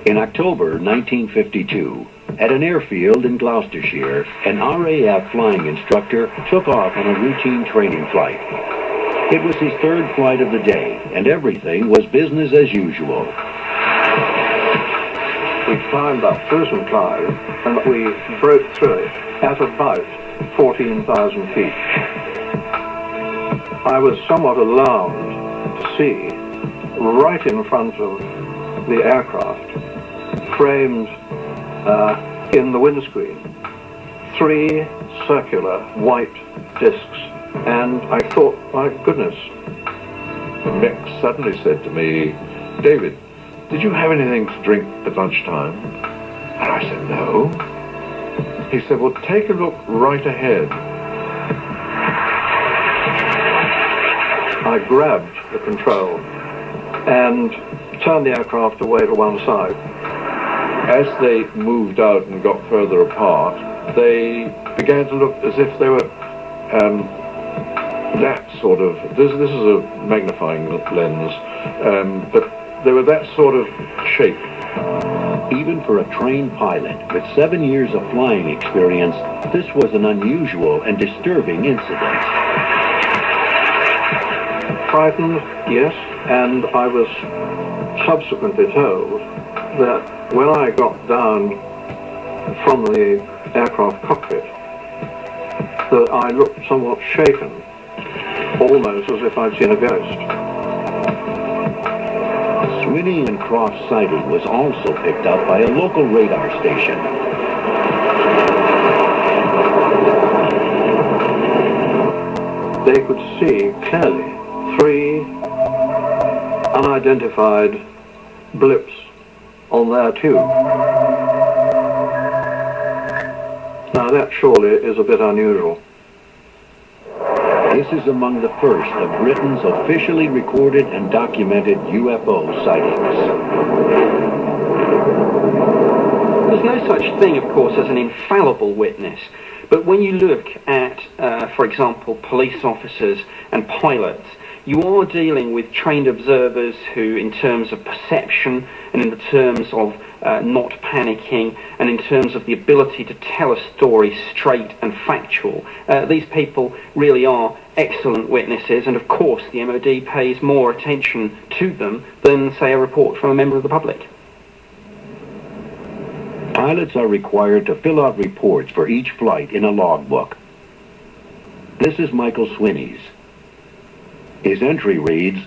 In October 1952, at an airfield in Gloucestershire, an RAF flying instructor took off on a routine training flight. It was his third flight of the day, and everything was business as usual. We climbed up through some clouds, and we broke through it at about 14,000 feet. I was somewhat alarmed to see, right in front of the aircraft, framed in the windscreen, 3 circular white discs, and I thought, my goodness. Mick suddenly said to me, "David, did you have anything to drink at lunchtime?" And I said, "No." He said, "Well, take a look right ahead." I grabbed the control and turned the aircraft away to one side. As they moved out and got further apart, they began to look as if they were that sort of, this is a magnifying lens, but they were that sort of shape. Even for a trained pilot with 7 years of flying experience, this was an unusual and disturbing incident. Frightened, yes, and I was subsequently told that when I got down from the aircraft cockpit, that I looked somewhat shaken, almost as if I'd seen a ghost. Swinney and Croft's sighting was also picked up by a local radar station. They could see clearly 3 unidentified blips on their tube. Now that surely is a bit unusual. This is among the first of Britain's officially recorded and documented UFO sightings. There's no such thing, of course, as an infallible witness, but when you look at, for example, police officers and pilots, you are dealing with trained observers who, in terms of perception and in the terms of not panicking and in terms of the ability to tell a story straight and factual, these people really are excellent witnesses, and of course the MOD pays more attention to them than, say, a report from a member of the public. Pilots are required to fill out reports for each flight in a logbook. This is Michael Swinney's. His entry reads,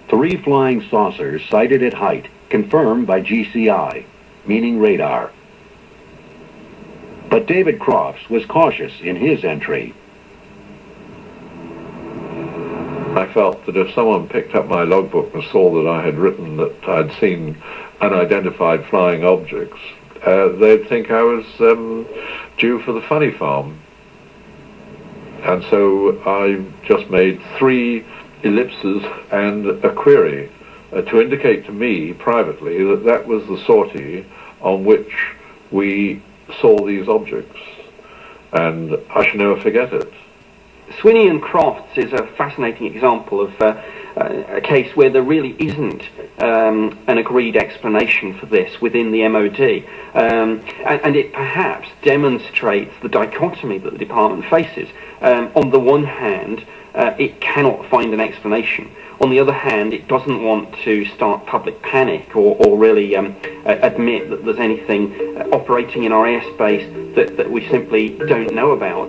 3 flying saucers sighted at height, confirmed by GCI, meaning radar. But David Croft's was cautious in his entry. I felt that if someone picked up my logbook and saw that I had written that I'd seen unidentified flying objects, they'd think I was due for the funny farm. And so I just made 3 ellipses and a query to indicate to me privately that that was the sortie on which we saw these objects, and I shall never forget it. Swinney and Crofts is a fascinating example of a case where there really isn't an agreed explanation for this within the MOD, and it perhaps demonstrates the dichotomy that the department faces. On the one hand, it cannot find an explanation. On the other hand, it doesn't want to start public panic or really admit that there's anything operating in our airspace that we simply don't know about.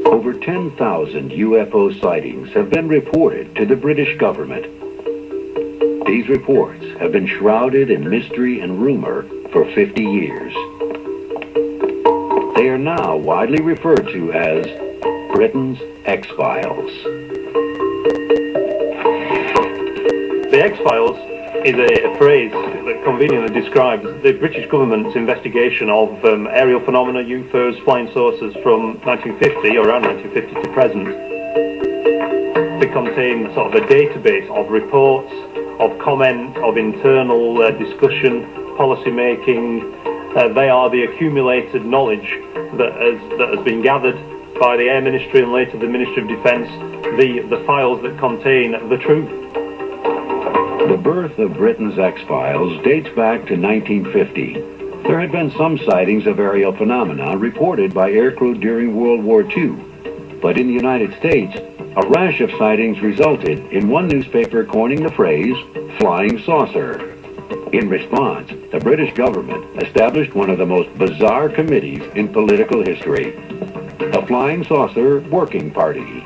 Over 10,000 UFO sightings have been reported to the British government. These reports have been shrouded in mystery and rumor for 50 years. They are now widely referred to as Britain's X-Files. The X-Files is a phrase that conveniently describes the British government's investigation of aerial phenomena, UFOs, flying saucers from 1950, or around 1950 to present. They contain sort of a database of reports, of comment, of internal discussion, policy making. They are the accumulated knowledge that has been gathered by the Air Ministry and later the Ministry of Defence, the files that contain the truth. The birth of Britain's X-Files dates back to 1950. There had been some sightings of aerial phenomena reported by aircrew during World War II. But in the United States, a rash of sightings resulted in one newspaper coining the phrase, flying saucer. In response, the British government established one of the most bizarre committees in political history, the Flying Saucer Working Party.